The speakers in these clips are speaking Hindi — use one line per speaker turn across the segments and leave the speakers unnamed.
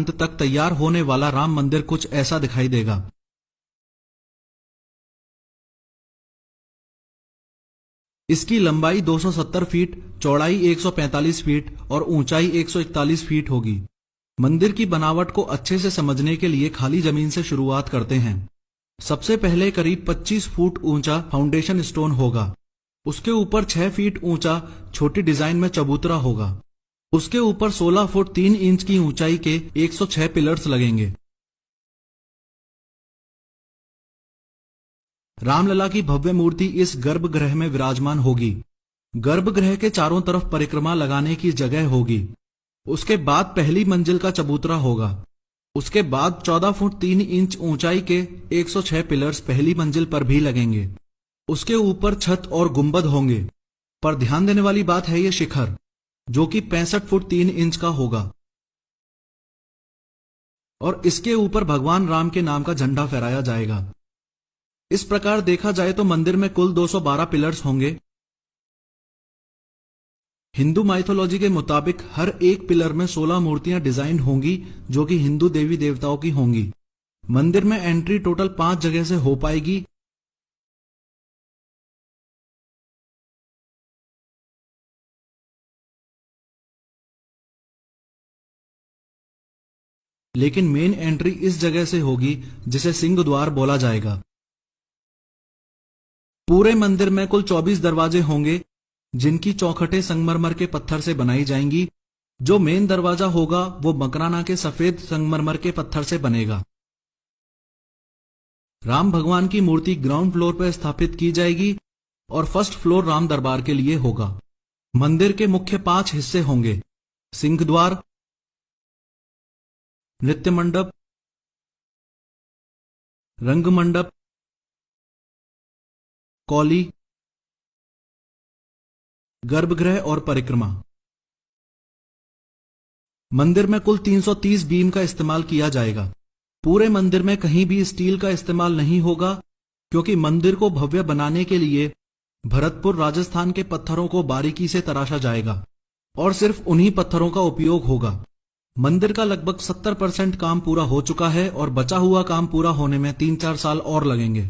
अंत तक तैयार होने वाला राम मंदिर कुछ ऐसा दिखाई देगा। इसकी लंबाई 270 फीट, चौड़ाई 145 फीट और ऊंचाई 141 फीट होगी। मंदिर की बनावट को अच्छे से समझने के लिए खाली जमीन से शुरुआत करते हैं। सबसे पहले करीब 25 फुट ऊंचा फाउंडेशन स्टोन होगा। उसके ऊपर 6 फीट ऊंचा छोटी डिजाइन में चबूतरा होगा। उसके ऊपर 16 फुट 3 इंच की ऊंचाई के 106 पिलर्स लगेंगे। रामलला की भव्य मूर्ति इस गर्भगृह में विराजमान होगी। गर्भगृह के चारों तरफ परिक्रमा लगाने की जगह होगी। उसके बाद पहली मंजिल का चबूतरा होगा। उसके बाद 14 फुट 3 इंच ऊंचाई के 106 पिलर्स पहली मंजिल पर भी लगेंगे। उसके ऊपर छत और गुंबद होंगे, पर ध्यान देने वाली बात है ये शिखर, जो कि 65 फुट 3 इंच का होगा और इसके ऊपर भगवान राम के नाम का झंडा फहराया जाएगा। इस प्रकार देखा जाए तो मंदिर में कुल 212 पिलर्स होंगे। हिंदू माइथोलॉजी के मुताबिक हर एक पिलर में 16 मूर्तियां डिजाइन होंगी, जो कि हिंदू देवी देवताओं की होंगी। मंदिर में एंट्री टोटल 5 जगह से हो पाएगी। लेकिन मेन एंट्री इस जगह से होगी जिसे सिंह द्वार बोला जाएगा। पूरे मंदिर में कुल 24 दरवाजे होंगे, जिनकी चौखटें संगमरमर के पत्थर से बनाई जाएंगी। जो मेन दरवाजा होगा वो मकराना के सफेद संगमरमर के पत्थर से बनेगा। राम भगवान की मूर्ति ग्राउंड फ्लोर पर स्थापित की जाएगी और फर्स्ट फ्लोर राम दरबार के लिए होगा। मंदिर के मुख्य 5 हिस्से होंगे: सिंह द्वार, नृत्य मंडप, रंग मंडप, कौली, गर्भगृह और परिक्रमा। मंदिर में कुल 330 बीम का इस्तेमाल किया जाएगा। पूरे मंदिर में कहीं भी स्टील का इस्तेमाल नहीं होगा, क्योंकि मंदिर को भव्य बनाने के लिए भरतपुर राजस्थान के पत्थरों को बारीकी से तराशा जाएगा और सिर्फ उन्हीं पत्थरों का उपयोग होगा। मंदिर का लगभग 70% काम पूरा हो चुका है और बचा हुआ काम पूरा होने में 3-4 साल और लगेंगे।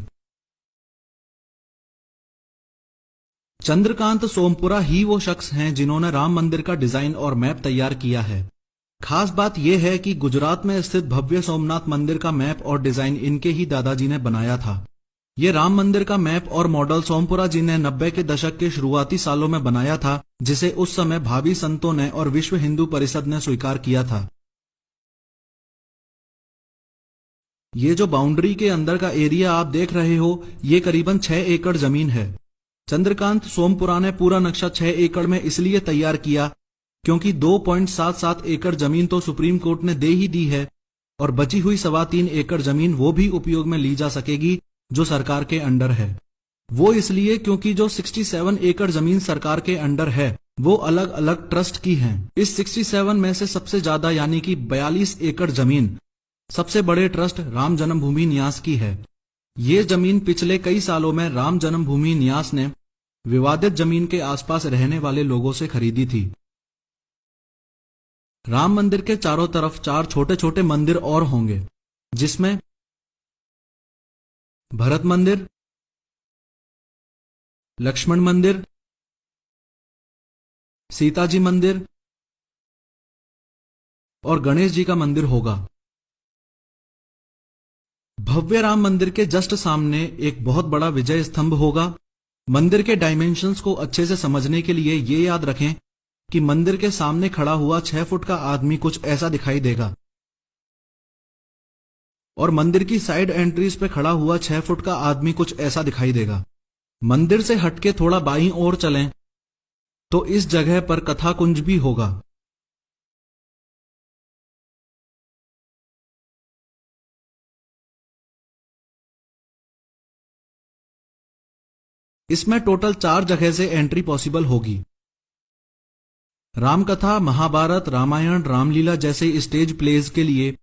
चंद्रकांत सोमपुरा ही वो शख्स हैं जिन्होंने राम मंदिर का डिजाइन और मैप तैयार किया है। खास बात यह है कि गुजरात में स्थित भव्य सोमनाथ मंदिर का मैप और डिजाइन इनके ही दादाजी ने बनाया था। ये राम मंदिर का मैप और मॉडल सोमपुरा जी ने 90 के दशक के शुरुआती सालों में बनाया था, जिसे उस समय भावी संतों ने और विश्व हिंदू परिषद ने स्वीकार किया था। ये जो बाउंड्री के अंदर का एरिया आप देख रहे हो, ये करीबन 6 एकड़ जमीन है। चंद्रकांत सोमपुरा ने पूरा नक्शा 6 एकड़ में इसलिए तैयार किया क्योंकि 2.77 एकड़ जमीन तो सुप्रीम कोर्ट ने दे ही दी है और बची हुई 3.25 एकड़ जमीन वो भी उपयोग में ली जा सकेगी जो सरकार के अंडर है। वो इसलिए क्योंकि जो 67 एकड़ जमीन सरकार के अंडर है वो अलग अलग ट्रस्ट की हैं। इस 67 में से सबसे ज्यादा यानी कि 42 एकड़ जमीन सबसे बड़े ट्रस्ट राम जन्मभूमि न्यास की है। ये जमीन पिछले कई सालों में राम जन्मभूमि न्यास ने विवादित जमीन के आसपास रहने वाले लोगों से खरीदी थी। राम मंदिर के चारों तरफ 4 छोटे छोटे मंदिर और होंगे, जिसमें भरत मंदिर, लक्ष्मण मंदिर, सीता जी मंदिर और गणेश जी का मंदिर होगा। भव्य राम मंदिर के जस्ट सामने एक बहुत बड़ा विजय स्तंभ होगा। मंदिर के डायमेंशंस को अच्छे से समझने के लिए ये याद रखें कि मंदिर के सामने खड़ा हुआ 6 फुट का आदमी कुछ ऐसा दिखाई देगा और मंदिर की साइड एंट्रीज पे खड़ा हुआ 6 फुट का आदमी कुछ ऐसा दिखाई देगा। मंदिर से हटके थोड़ा बाईं ओर चलें तो इस जगह पर कथा कुंज भी होगा। इसमें टोटल 4 जगह से एंट्री पॉसिबल होगी। रामकथा, महाभारत, रामायण, रामलीला जैसे स्टेज प्लेज के लिए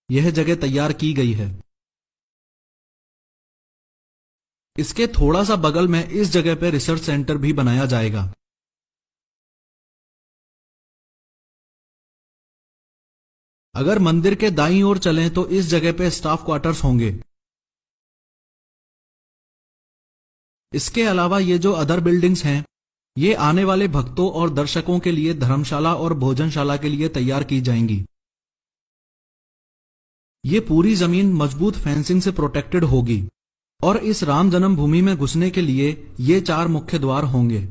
यह जगह तैयार की गई है। इसके थोड़ा सा बगल में इस जगह पर रिसर्च सेंटर भी बनाया जाएगा। अगर मंदिर के दाईं ओर चलें तो इस जगह पे स्टाफ क्वार्टर्स होंगे। इसके अलावा ये जो अदर बिल्डिंग्स हैं, ये आने वाले भक्तों और दर्शकों के लिए धर्मशाला और भोजनशाला के लिए तैयार की जाएंगी। ये पूरी जमीन मजबूत फेंसिंग से प्रोटेक्टेड होगी और इस राम जन्मभूमि में घुसने के लिए ये 4 मुख्य द्वार होंगे।